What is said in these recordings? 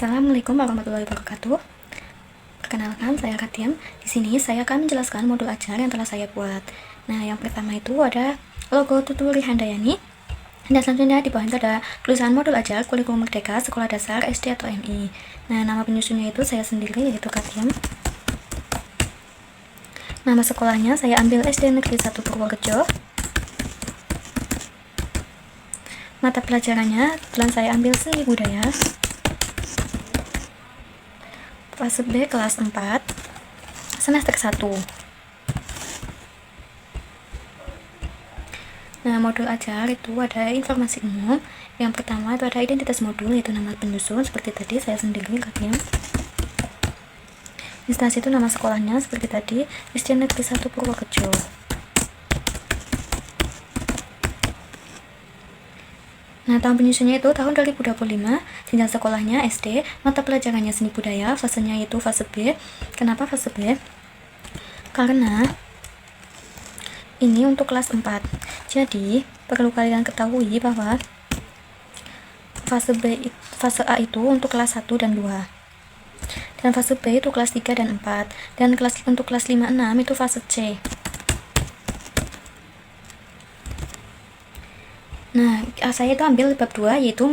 Assalamualaikum warahmatullahi wabarakatuh. Perkenalkan, saya Katim. Di sini saya akan menjelaskan modul ajar yang telah saya buat. Nah, yang pertama itu ada logo Tuturi Handayani. Dan selanjutnya di bawah itu ada tulisan modul ajar kurikulum merdeka sekolah dasar SD atau MI. Nah, nama penyusunnya itu saya sendiri, yaitu Katim. Nama sekolahnya saya ambil SD Negeri 1 Purworejo. Mata pelajarannya kebetulan saya ambil seni budaya. Fase B kelas 4 semester 1. Nah, modul ajar itu ada informasi umum. Yang pertama itu ada identitas modul, yaitu nama penyusun seperti tadi saya sendiri Katim. Instansi itu nama sekolahnya seperti tadi SD Negeri 1 Purworejo. Nah, tahun penyusunnya itu tahun 2025, jenjang sekolahnya SD, mata pelajarannya seni budaya, fasenya itu fase B. Kenapa fase B? Karena ini untuk kelas 4. Jadi, perlu kalian ketahui bahwa fase A itu untuk kelas 1 dan 2. Dan fase B itu kelas 3 dan 4. Dan untuk kelas 5 6 itu fase C. Nah, saya itu ambil bab 2, yaitu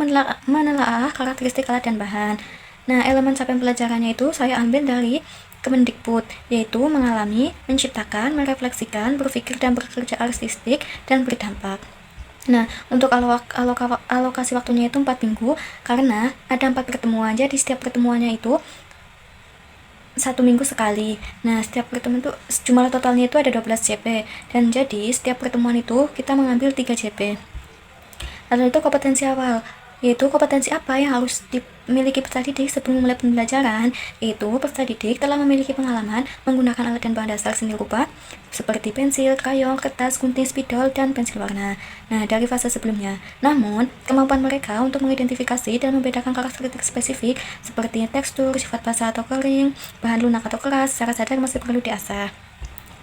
menelaah karakteristik alat dan bahan. Nah, elemen capaian pelajarannya itu saya ambil dari Kemendikbud, yaitu mengalami, menciptakan, merefleksikan, berpikir dan bekerja artistik, dan berdampak. Nah, untuk alokasi waktunya itu 4 minggu, karena ada 4 pertemuan, jadi setiap pertemuannya itu 1 minggu sekali. Nah, setiap pertemuan itu jumlah totalnya itu ada 12 JP, dan jadi setiap pertemuan itu kita mengambil 3 JP. Lalu itu kompetensi awal, yaitu kompetensi apa yang harus dimiliki peserta didik sebelum memulai pembelajaran, yaitu peserta didik telah memiliki pengalaman menggunakan alat dan bahan dasar seni rupa seperti pensil, krayon, kertas, gunting, spidol, dan pensil warna. Nah, dari fase sebelumnya. Namun, kemampuan mereka untuk mengidentifikasi dan membedakan karakteristik spesifik seperti tekstur, sifat basah atau kering, bahan lunak atau keras secara sadar masih perlu diasah.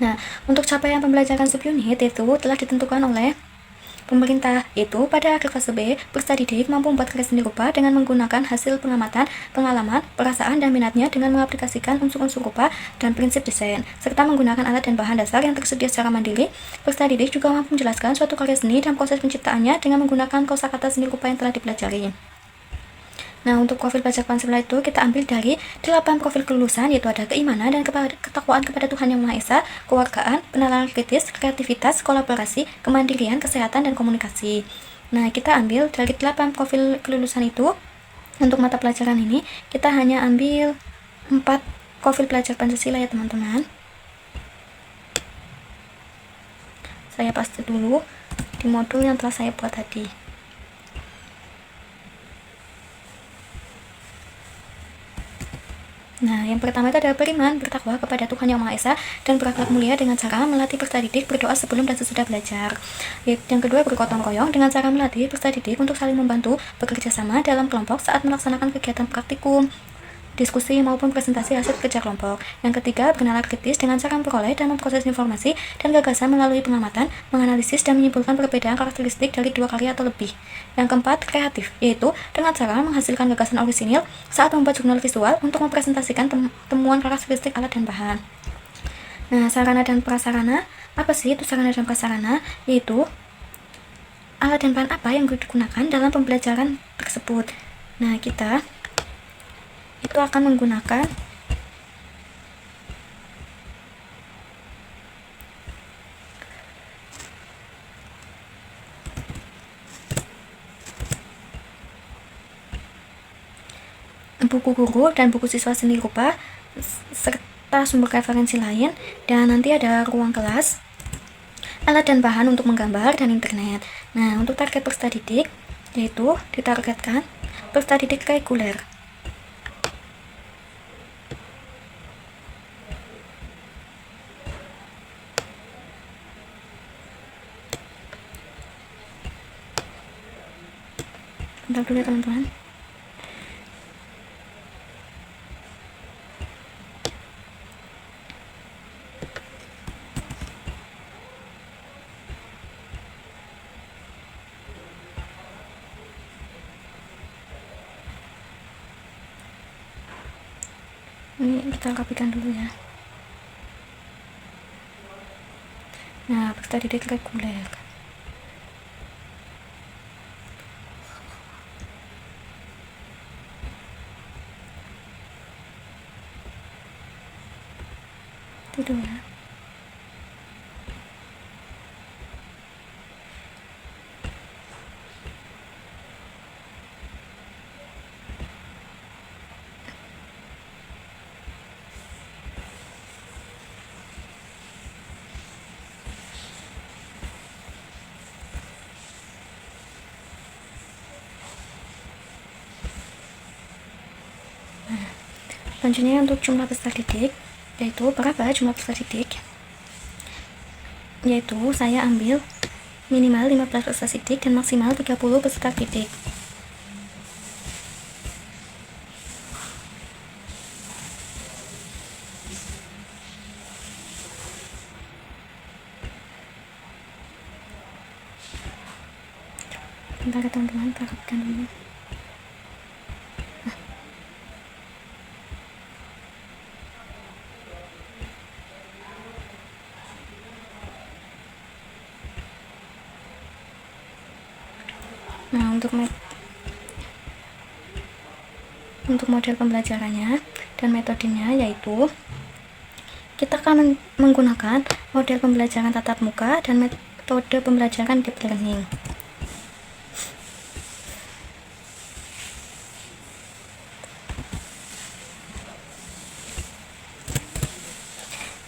Nah, untuk capaian pembelajaran subunit itu telah ditentukan oleh pemerintah, yaitu pada akhir fase B, peserta didik mampu membuat karya seni rupa dengan menggunakan hasil pengamatan, pengalaman, perasaan, dan minatnya dengan mengaplikasikan unsur-unsur rupa dan prinsip desain, serta menggunakan alat dan bahan dasar yang tersedia secara mandiri. Peserta didik juga mampu menjelaskan suatu karya seni dan proses penciptaannya dengan menggunakan kosakata seni rupa yang telah dipelajari. Nah, untuk profil pelajar Pancasila itu kita ambil dari 8 profil kelulusan, yaitu ada keimanan dan ketakwaan kepada Tuhan Yang Maha Esa, kewargaan, penalaran kritis, kreativitas, kolaborasi, kemandirian, kesehatan, dan komunikasi. Nah, kita ambil dari 8 profil kelulusan itu. Untuk mata pelajaran ini kita hanya ambil 4 profil pelajar Pancasila ya teman-teman. Saya paste dulu di modul yang telah saya buat tadi. Nah, yang pertama itu adalah beriman, bertakwa kepada Tuhan Yang Maha Esa, dan berakhlak mulia dengan cara melatih peserta didik berdoa sebelum dan sesudah belajar. Yang kedua, bergotong royong dengan cara melatih peserta didik untuk saling membantu bekerja sama dalam kelompok saat melaksanakan kegiatan praktikum, diskusi maupun presentasi hasil kerja kelompok. Yang ketiga, bernalar kritis dengan cara memperoleh dan memproses informasi dan gagasan melalui pengamatan, menganalisis dan menyimpulkan perbedaan karakteristik dari 2 karya atau lebih. Yang keempat, kreatif, yaitu dengan cara menghasilkan gagasan orisinil saat membuat jurnal visual untuk mempresentasikan temuan karakteristik alat dan bahan. Nah, sarana dan prasarana, apa sih itu sarana dan prasarana? Yaitu alat dan bahan apa yang digunakan dalam pembelajaran tersebut. Nah, kita itu akan menggunakan buku guru dan buku siswa seni rupa serta sumber referensi lain, dan nanti ada ruang kelas, alat dan bahan untuk menggambar, dan internet. Nah, untuk target peserta didik yaitu ditargetkan peserta didik reguler. Bentar dulu ya teman-teman. Ini kita rapikan dulu ya. Nah, peserta didik reguler. Itu ya. Selanjutnya untuk jumlah peserta didik, yaitu berapa jumlah peserta didik? Yaitu saya ambil minimal 15 peserta didik dan maksimal 30 peserta didik. Bentar ya teman-teman, kita rapikan dulu. Nah, untuk model pembelajarannya dan metodenya, yaitu kita akan menggunakan model pembelajaran tatap muka dan metode pembelajaran deep learning.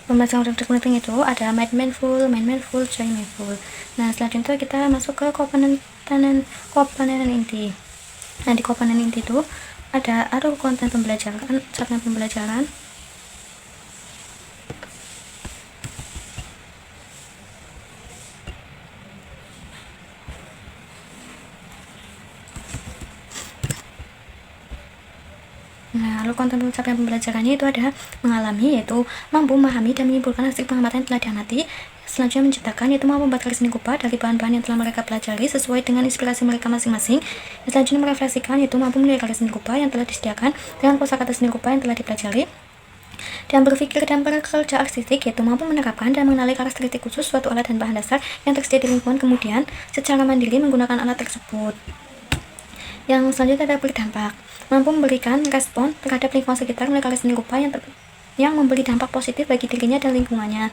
Pembelajaran deep learning itu ada mindful, join mindful. Nah, selanjutnya kita masuk ke komponen inti. Nah, di komponen inti itu ada konten pembelajaran, segmen pembelajaran, Nah, lalu konten capaian pembelajarannya itu ada mengalami, yaitu mampu memahami dan menyimpulkan hasil pengamatan yang telah diamati. Selanjutnya menciptakan, yaitu mampu membuat garis rupa dari bahan-bahan yang telah mereka pelajari sesuai dengan inspirasi mereka masing-masing. Dan selanjutnya merefleksikan, yaitu mampu menilai garis rupa yang telah disediakan dengan kosakata seni rupa yang telah dipelajari. Dan berpikir dan bekerja artistik, yaitu mampu menerapkan dan mengenali karakteristik khusus suatu alat dan bahan dasar yang tersedia di lingkungan, kemudian secara mandiri menggunakan alat tersebut. Yang selanjutnya ada berdampak, mampu memberikan respon terhadap lingkungan sekitar melalui garis seni rupa yang memberi dampak positif bagi dirinya dan lingkungannya.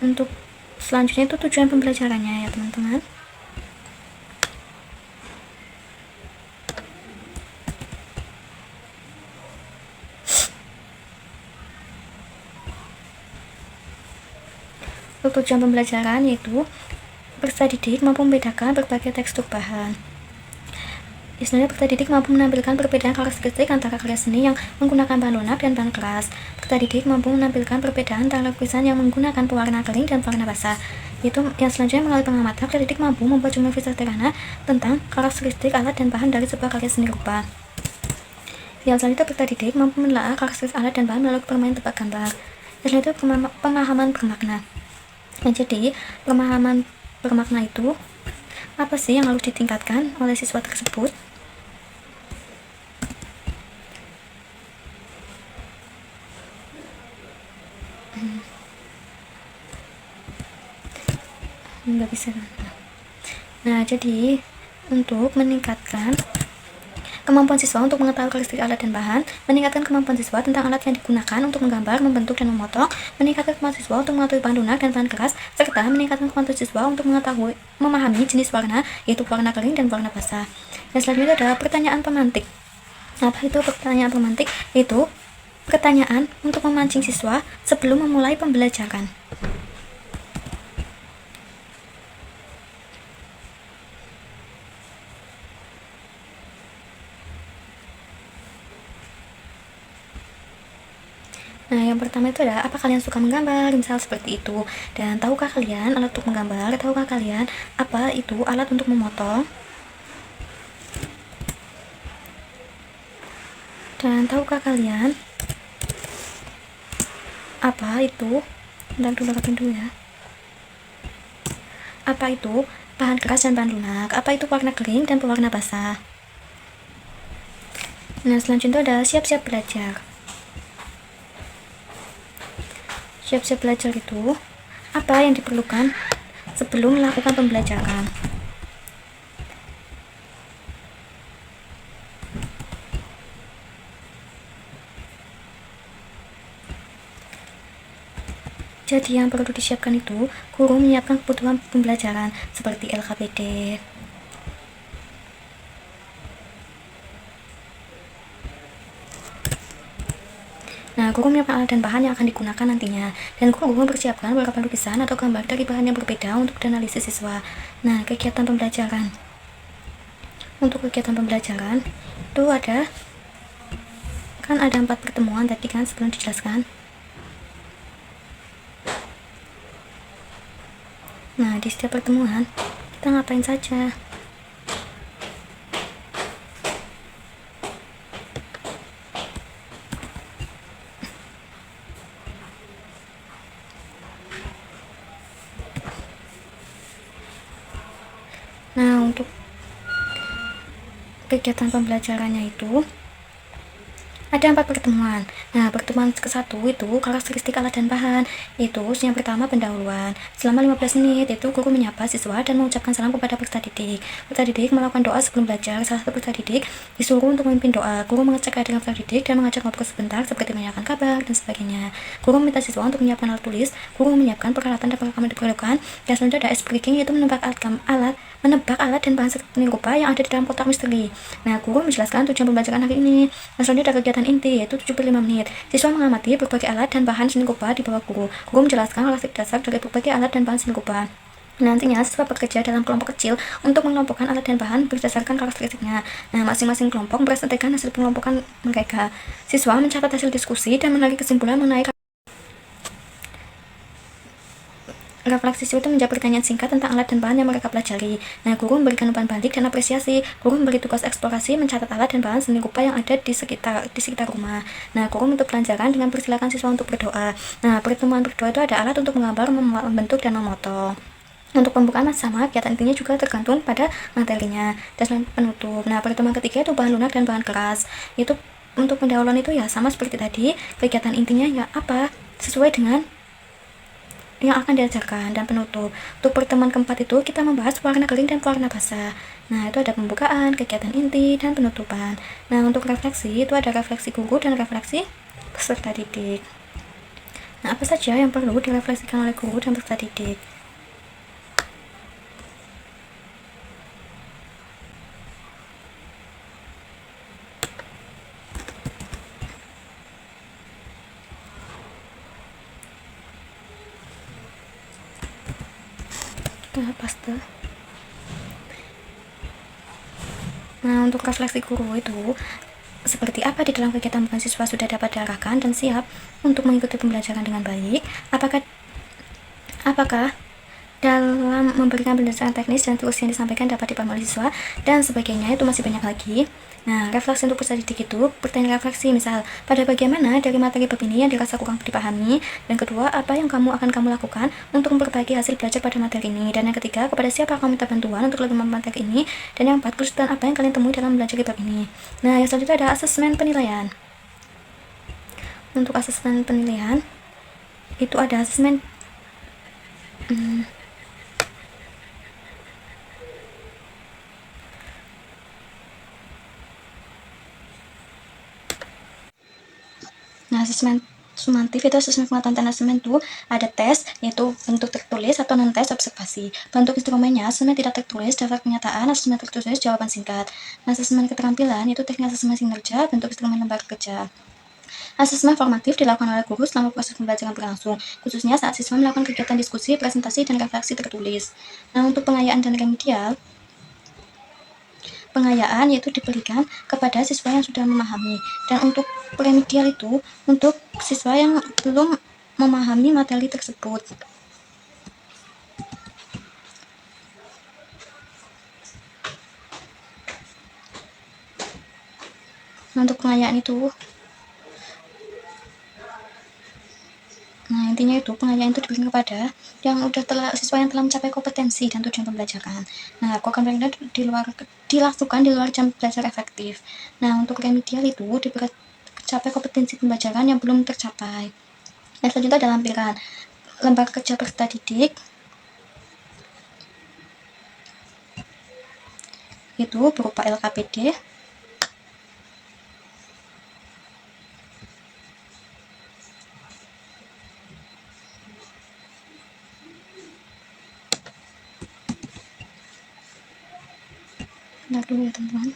Untuk selanjutnya itu tujuan pembelajarannya ya teman-teman. Untuk tujuan pembelajaran yaitu peserta didik mampu membedakan berbagai tekstur bahan. Istilahnya, peserta didik mampu menampilkan perbedaan karakteristik antara karya seni yang menggunakan bahan lunak dan bahan keras. Peserta didik mampu menampilkan perbedaan antara lukisan yang menggunakan pewarna kering dan pewarna basah. Itu yang selanjutnya, melalui pengamatan, peserta didik mampu membuat jumlah visual sederhana tentang karakteristik alat dan bahan dari sebuah karya seni rupa. Yang selanjutnya, peserta didik mampu menelaah karakteristik alat dan bahan melalui permainan tebak gambar. Yang selanjutnya, pemahaman bermakna. Jadi, pemahaman bermakna itu apa sih yang harus ditingkatkan oleh siswa tersebut? Nggak bisa. Nah, jadi untuk meningkatkan kemampuan siswa untuk mengetahui karakteristik alat dan bahan, meningkatkan kemampuan siswa tentang alat yang digunakan untuk menggambar, membentuk, dan memotong, meningkatkan kemampuan siswa untuk mengetahui bahan lunak dan bahan keras, serta meningkatkan kemampuan siswa untuk memahami jenis warna, yaitu warna kering dan warna basah. Dan selanjutnya adalah pertanyaan pemantik. Apa itu pertanyaan pemantik? Yaitu pertanyaan untuk memancing siswa sebelum memulai pembelajaran. Nah, yang pertama itu adalah, apa kalian suka menggambar? Misal seperti itu. Dan tahukah kalian alat untuk menggambar? Tahukah kalian apa itu alat untuk memotong? Dan tahukah kalian apa itu? Bentar dulu, rapiin dulu ya. Apa itu bahan keras dan bahan lunak? Apa itu warna kering dan pewarna basah? Nah, selanjutnya ada siap-siap belajar. Siap-siap belajar itu apa yang diperlukan sebelum melakukan pembelajaran. Jadi yang perlu disiapkan itu, guru menyiapkan kebutuhan pembelajaran seperti LKPD, nah, guru menyiapkan alat dan bahan yang akan digunakan nantinya, dan guru mempersiapkan beberapa lukisan atau gambar dari bahan yang berbeda untuk dianalisis siswa. Nah, kegiatan pembelajaran. Untuk kegiatan pembelajaran itu ada 4 pertemuan tadi kan sebelum dijelaskan. Nah, di setiap pertemuan kita ngapain saja? Nah, untuk kegiatan pembelajarannya itu ada 4 pertemuan. Nah, pertemuan ke-1 itu karakteristik alat dan bahan. Itu yang pertama pendahuluan. Selama 15 menit itu guru menyapa siswa dan mengucapkan salam kepada peserta didik. Peserta didik melakukan doa sebelum belajar. Salah satu peserta didik disuruh untuk memimpin doa. Guru mengecek keadaan peserta didik dan mengajak ngobrol sebentar seperti menanyakan kabar dan sebagainya. Guru meminta siswa untuk menyiapkan alat tulis. Guru menyiapkan peralatan dan perlengkapan yang diperlukan. Dan selanjutnya ada ice breaking, yaitu menebak alat dan bahan rupa yang ada di dalam kotak misteri. Nah, guru menjelaskan tujuan pembelajaran hari ini. Dan selanjutnya ada kegiatan inti, yaitu 75 menit. Siswa mengamati berbagai alat dan bahan seni rupa di bawah guru. Guru menjelaskan karakteristik dasar dari berbagai alat dan bahan seni rupa. Nantinya siswa bekerja dalam kelompok kecil untuk mengelompokkan alat dan bahan berdasarkan karakteristiknya. Nah, masing-masing kelompok berdasarkan hasil pengelompokan mereka. Siswa mencatat hasil diskusi dan menarik kesimpulan mengenai refleksi siswa itu menjawab pertanyaan singkat tentang alat dan bahan yang mereka pelajari. Nah, guru memberikan umpan balik dan apresiasi. Guru memberi tugas eksplorasi mencatat alat dan bahan seni rupa yang ada di sekitar rumah. Nah, guru menutup pelajaran dengan persilakan siswa untuk berdoa. Nah, pertemuan berdoa itu ada alat untuk menggambar, membentuk, dan memotong. Untuk pembukaan masih sama, kegiatan intinya juga tergantung pada materinya. Dan penutup. Nah, pertemuan ketiga itu bahan lunak dan bahan keras. Itu untuk pendahuluan itu ya sama seperti tadi. Kegiatan intinya ya apa? Sesuai dengan yang akan diajarkan. Dan penutup. Untuk pertemuan keempat itu kita membahas warna kering dan warna basah. Nah, itu ada pembukaan, kegiatan inti, dan penutupan. Nah, untuk refleksi itu ada refleksi guru dan refleksi peserta didik. Nah, apa saja yang perlu direfleksikan oleh guru dan peserta didik? Kita paste. Nah, untuk refleksi guru itu seperti apa di dalam kegiatan bukan siswa sudah dapat diarahkan dan siap untuk mengikuti pembelajaran dengan baik? Apakah dalam memberikan penjelasan teknis dan tulis yang disampaikan dapat dipahami oleh siswa dan sebagainya, itu masih banyak lagi. Nah, refleksi untuk peserta didik itu pertanyaan refleksi, misal pada bagaimana dari materi bab ini yang dirasa kurang dipahami, dan kedua, apa yang akan kamu lakukan untuk memperbaiki hasil belajar pada materi ini, dan yang ketiga, kepada siapa kamu minta bantuan untuk lebih memahami materi ini, dan yang keempat, kesulitan apa yang kalian temui dalam belajar bab ini. Nah, yang selanjutnya ada asesmen penilaian. Untuk asesmen penilaian itu ada asesmen Nah, asesmen sumatif itu asesmen pengetahuan dan asesmen itu ada tes, yaitu bentuk tertulis atau non-tes observasi. Bentuk instrumennya asesmen tidak tertulis, daftar pernyataan, asesmen tertulis, jawaban singkat. Nah, asesmen keterampilan itu teknik asesmen kinerja, bentuk instrumen lembaga kerja. Asesmen formatif dilakukan oleh guru selama proses pembelajaran berlangsung, khususnya saat siswa melakukan kegiatan diskusi, presentasi, dan refleksi tertulis. Nah, untuk pengayaan dan remedial, pengayaan yaitu diberikan kepada siswa yang sudah memahami, dan untuk remedial itu untuk siswa yang belum memahami materi tersebut. Nah, untuk pengayaan itu, nah nantinya itu pengayaan itu diberikan kepada siswa yang telah mencapai kompetensi dan tujuan pembelajaran. Nah, program remedial dilakukan di luar jam belajar efektif. Nah, untuk remedial itu diberi capai kompetensi pembelajaran yang belum tercapai. Nah, selanjutnya ada lampiran lembar kerja peserta didik, itu berupa LKPD, bentar dulu ya teman-teman.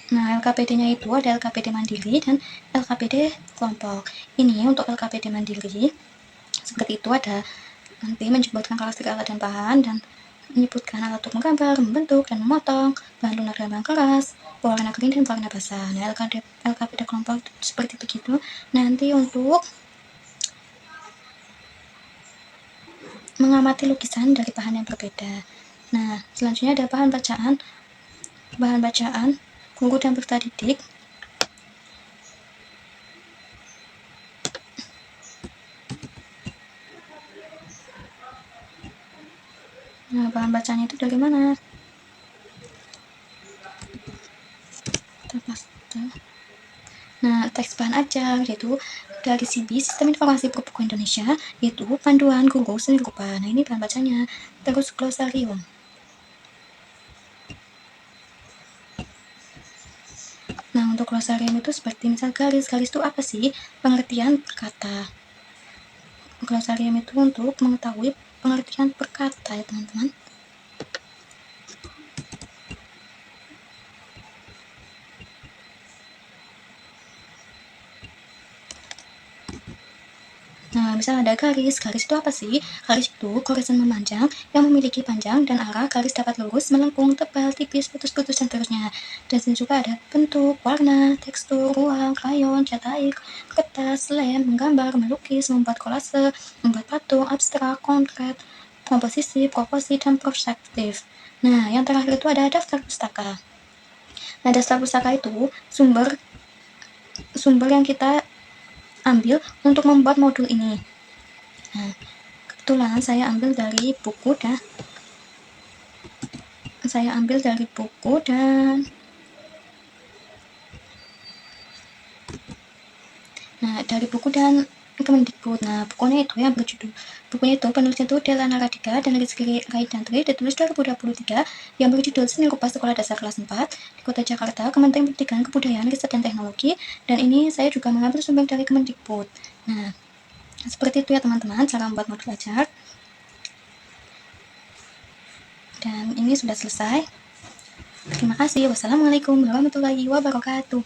Nah, LKPD-nya itu ada LKPD mandiri dan LKPD kelompok. Ini untuk LKPD mandiri, seperti itu ada nanti menyebutkan karakteristik alat dan bahan, dan menyebutkan alat untuk menggambar, membentuk, dan memotong, bahan lunak dan bahan keras, pewarna kering dan pewarna basah. Nah, LKPD kelompok seperti begitu. Nanti untuk mengamati lukisan dari bahan yang berbeda. Nah, selanjutnya ada bahan bacaan guru dan peserta didik. Nah, bahan bacanya itu dari mana? Nah, teks bahan ajar yaitu dari SIBI, Sistem Informasi Buku Indonesia, yaitu panduan guru seni rupa. Nah, ini bahan bacanya. Terus glosarium. Nah, untuk glosarium itu seperti misal garis. Garis itu apa sih? Pengertian perkata. Glosarium itu untuk mengetahui pengertian perkata ya teman-teman. Nah, misal ada garis. Garis itu apa sih? Garis itu goresan memanjang yang memiliki panjang dan arah. Garis dapat lurus, melengkung, tebal, tipis, putus-putus, dan seterusnya. Dan juga ada bentuk, warna, tekstur, ruang, krayon, cat air, kertas, lem, menggambar, melukis, membuat kolase, membuat patung, abstrak, konkret, komposisi, proposi, dan perspektif. Nah, yang terakhir itu ada daftar pustaka. Nah, daftar pustaka itu sumber yang kita ambil untuk membuat modul ini. Nah, kebetulan saya ambil dari buku dan Kemendikbud. Nah, bukunya itu penulisnya itu Della Naradika dan Rizky Raidantri, ditulis 2023, yang berjudul Seni Rupa Sekolah Dasar Kelas 4 di Kota Jakarta, Kementerian Pendidikan, Kebudayaan, Riset, dan Teknologi. Dan ini saya juga mengambil sumber dari Kemendikbud. Nah, seperti itu ya teman-teman cara membuat modul ajar. Dan ini sudah selesai. Terima kasih. Wassalamualaikum warahmatullahi wabarakatuh.